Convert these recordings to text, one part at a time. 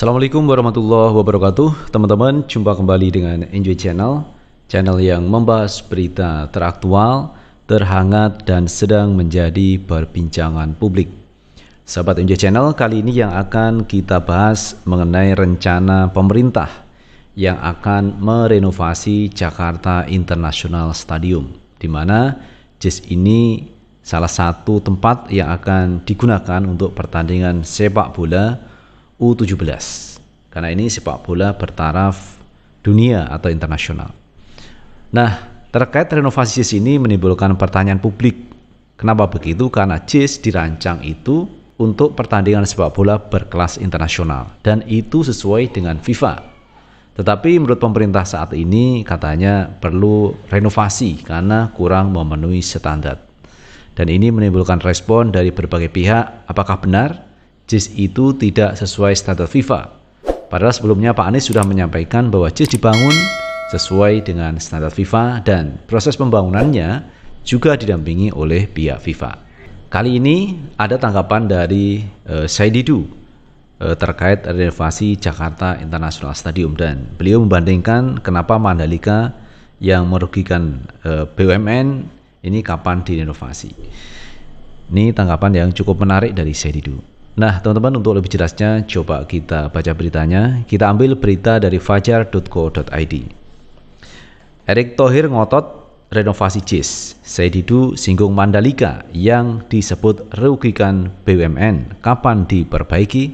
Assalamualaikum warahmatullahi wabarakatuh. Teman-teman, jumpa kembali dengan Enjoy Channel, channel yang membahas berita teraktual, terhangat, dan sedang menjadi perbincangan publik. Sahabat Enjoy Channel, kali ini yang akan kita bahas mengenai rencana pemerintah yang akan merenovasi Jakarta International Stadium, di mana JIS ini salah satu tempat yang akan digunakan untuk pertandingan sepak bola U17, karena ini sepak bola bertaraf dunia atau internasional. Nah, terkait renovasi JIS ini menimbulkan pertanyaan publik. Kenapa begitu? Karena JIS dirancang itu untuk pertandingan sepak bola berkelas internasional, dan itu sesuai dengan FIFA. Tetapi menurut pemerintah saat ini katanya perlu renovasi karena kurang memenuhi standar. Dan ini menimbulkan respon dari berbagai pihak. Apakah benar JIS itu tidak sesuai standar FIFA? Padahal sebelumnya Pak Anies sudah menyampaikan bahwa JIS dibangun sesuai dengan standar FIFA dan proses pembangunannya juga didampingi oleh pihak FIFA. Kali ini ada tanggapan dari Said Didu terkait renovasi Jakarta International Stadium, dan beliau membandingkan kenapa Mandalika yang merugikan BUMN ini kapan direnovasi. Ini tanggapan yang cukup menarik dari Said Didu. Nah, teman-teman, untuk lebih jelasnya coba kita baca beritanya. Kita ambil berita dari fajar.co.id. Erick Thohir ngotot renovasi JIS. Said Didu singgung Mandalika yang disebut rugikan BUMN. Kapan diperbaiki?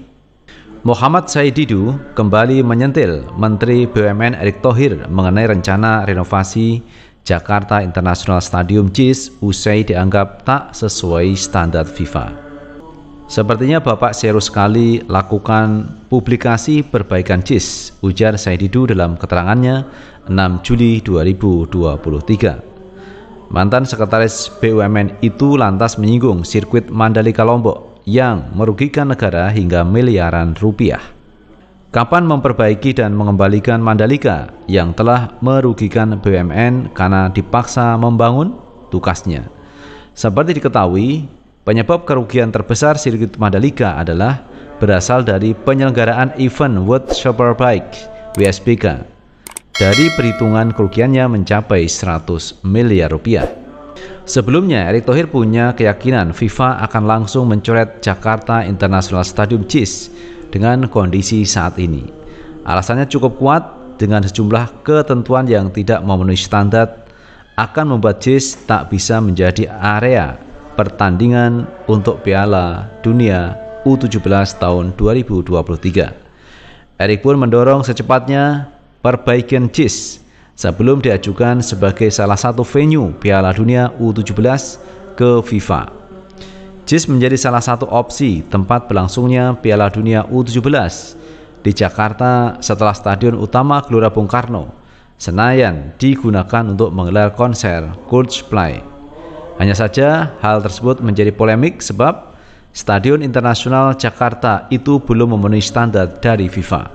Muhammad Said Didu kembali menyentil Menteri BUMN Erick Thohir mengenai rencana renovasi Jakarta International Stadium JIS usai dianggap tak sesuai standar FIFA. Sepertinya Bapak serius sekali lakukan publikasi perbaikan JIS, ujar Said Didu dalam keterangannya 6 Juli 2023. Mantan sekretaris BUMN itu lantas menyinggung sirkuit Mandalika Lombok yang merugikan negara hingga miliaran rupiah. Kapan memperbaiki dan mengembalikan Mandalika yang telah merugikan BUMN karena dipaksa membangun? Tukasnya. Seperti diketahui, penyebab kerugian terbesar sirkuit Mandalika adalah berasal dari penyelenggaraan event World Superbike WSBK. Dari perhitungan kerugiannya mencapai 100 miliar rupiah. Sebelumnya, Erick Thohir punya keyakinan FIFA akan langsung mencoret Jakarta International Stadium JIS dengan kondisi saat ini. Alasannya cukup kuat, dengan sejumlah ketentuan yang tidak memenuhi standar akan membuat JIS tak bisa menjadi area pertandingan untuk Piala Dunia U17 tahun 2023. Erick pun mendorong secepatnya perbaikan JIS sebelum diajukan sebagai salah satu venue Piala Dunia U17 ke FIFA. JIS menjadi salah satu opsi tempat berlangsungnya Piala Dunia U17 di Jakarta setelah Stadion Utama Gelora Bung Karno, Senayan digunakan untuk menggelar konser Coldplay. Hanya saja hal tersebut menjadi polemik sebab Stadion Internasional Jakarta itu belum memenuhi standar dari FIFA.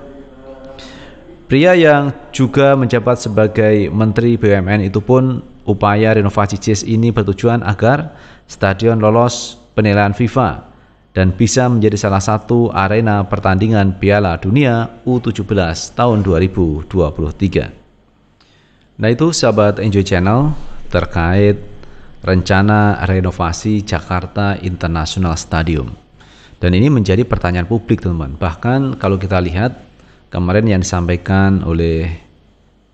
Pria yang juga menjabat sebagai Menteri BUMN itu pun upaya renovasi JIS ini bertujuan agar stadion lolos penilaian FIFA dan bisa menjadi salah satu arena pertandingan Piala Dunia U17 tahun 2023. Nah, itu sahabat Enjoy Channel terkait rencana renovasi Jakarta International Stadium. Dan ini menjadi pertanyaan publik, teman-teman. Bahkan kalau kita lihat kemarin yang disampaikan oleh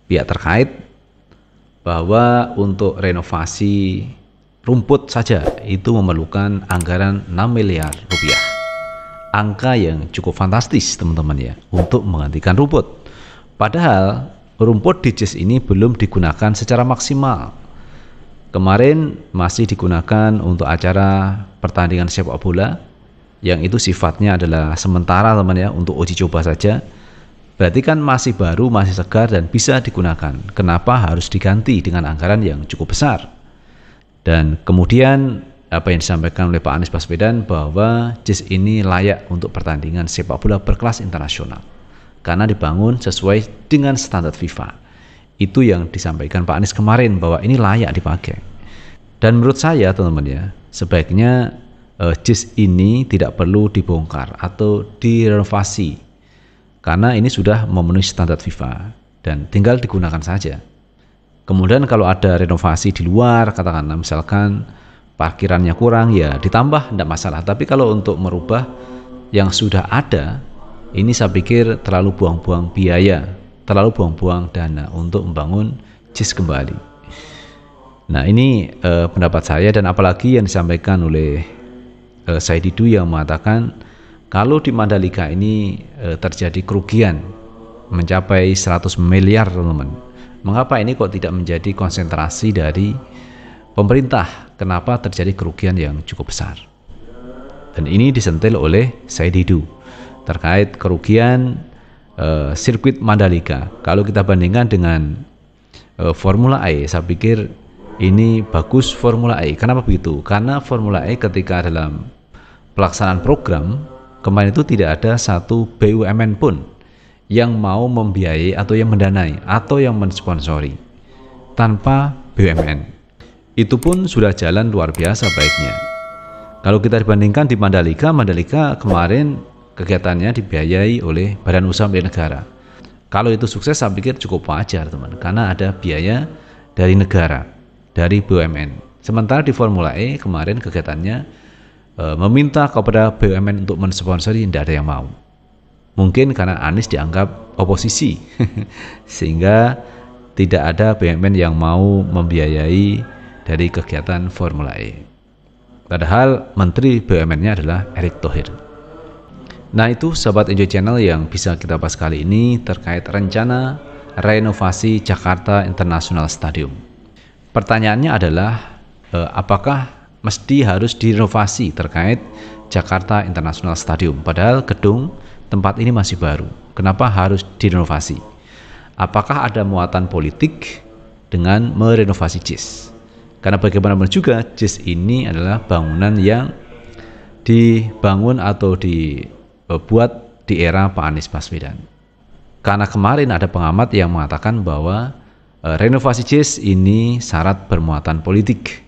pihak terkait bahwa untuk renovasi rumput saja itu memerlukan anggaran 6 miliar rupiah. Angka yang cukup fantastis, teman-teman ya, untuk menggantikan rumput. Padahal rumput di JIS ini belum digunakan secara maksimal. Kemarin masih digunakan untuk acara pertandingan sepak bola yang itu sifatnya adalah sementara, teman ya, untuk uji coba saja. Berarti kan masih baru, masih segar dan bisa digunakan. Kenapa harus diganti dengan anggaran yang cukup besar? Dan kemudian apa yang disampaikan oleh Pak Anies Baswedan bahwa JIS ini layak untuk pertandingan sepak bola berkelas internasional karena dibangun sesuai dengan standar FIFA. Itu yang disampaikan Pak Anies kemarin bahwa ini layak dipakai. Dan menurut saya, teman-teman ya, sebaiknya JIS ini tidak perlu dibongkar atau direnovasi karena ini sudah memenuhi standar FIFA dan tinggal digunakan saja. Kemudian kalau ada renovasi di luar, katakanlah misalkan parkirannya kurang, ya ditambah, tidak masalah. Tapi kalau untuk merubah yang sudah ada, ini saya pikir terlalu buang-buang biaya, terlalu buang-buang dana untuk membangun JIS kembali. Nah, ini pendapat saya, dan apalagi yang disampaikan oleh Said Didu yang mengatakan kalau di Mandalika ini terjadi kerugian mencapai 100 miliar, teman-teman. Mengapa ini kok tidak menjadi konsentrasi dari pemerintah? Kenapa terjadi kerugian yang cukup besar? Dan ini disentil oleh Said Didu terkait kerugian sirkuit Mandalika. Kalau kita bandingkan dengan Formula E, saya pikir ini bagus Formula E. Kenapa begitu? Karena Formula E ketika dalam pelaksanaan program kemarin itu tidak ada satu BUMN pun yang mau membiayai atau yang mendanai atau yang mensponsori tanpa BUMN. Itu pun sudah jalan luar biasa baiknya. Kalau kita dibandingkan di Mandalika kemarin kegiatannya dibiayai oleh Badan Usaha Milik Negara. Kalau itu sukses, saya pikir cukup wajar, teman, karena ada biaya dari negara, dari BUMN. Sementara di Formula E kemarin kegiatannya meminta kepada BUMN untuk mensponsori, tidak ada yang mau. Mungkin karena Anies dianggap oposisi sehingga tidak ada BUMN yang mau membiayai dari kegiatan Formula E. Padahal Menteri BUMN-nya adalah Erick Thohir. Nah, itu sahabat Enjoy Channel yang bisa kita bahas kali ini terkait rencana renovasi Jakarta International Stadium. Pertanyaannya adalah apakah mesti harus direnovasi terkait Jakarta International Stadium? Padahal gedung tempat ini masih baru. Kenapa harus direnovasi? Apakah ada muatan politik dengan merenovasi JIS? Karena bagaimanapun juga JIS ini adalah bangunan yang dibangun atau dibuat di era Pak Anies Baswedan. Karena kemarin ada pengamat yang mengatakan bahwa renovasi JIS ini syarat bermuatan politik.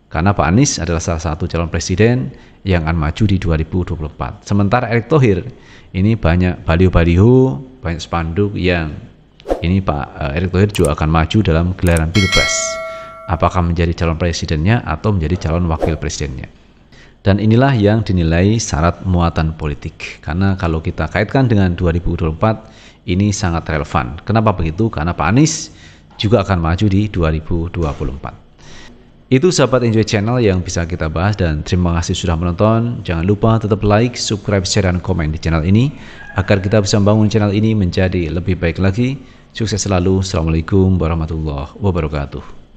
Karena Pak Anies adalah salah satu calon presiden yang akan maju di 2024. Sementara Erick Thohir ini banyak baliho-baliho, banyak spanduk yang ini Pak Erick Thohir juga akan maju dalam gelaran Pilpres. Apakah menjadi calon presidennya atau menjadi calon wakil presidennya. Dan inilah yang dinilai syarat muatan politik. Karena kalau kita kaitkan dengan 2024 ini sangat relevan. Kenapa begitu? Karena Pak Anies juga akan maju di 2024. Itu sahabat Enjoy Channel yang bisa kita bahas, dan terima kasih sudah menonton. Jangan lupa tetap like, subscribe, share, dan komen di channel ini agar kita bisa membangun channel ini menjadi lebih baik lagi. Sukses selalu. Assalamualaikum warahmatullahi wabarakatuh.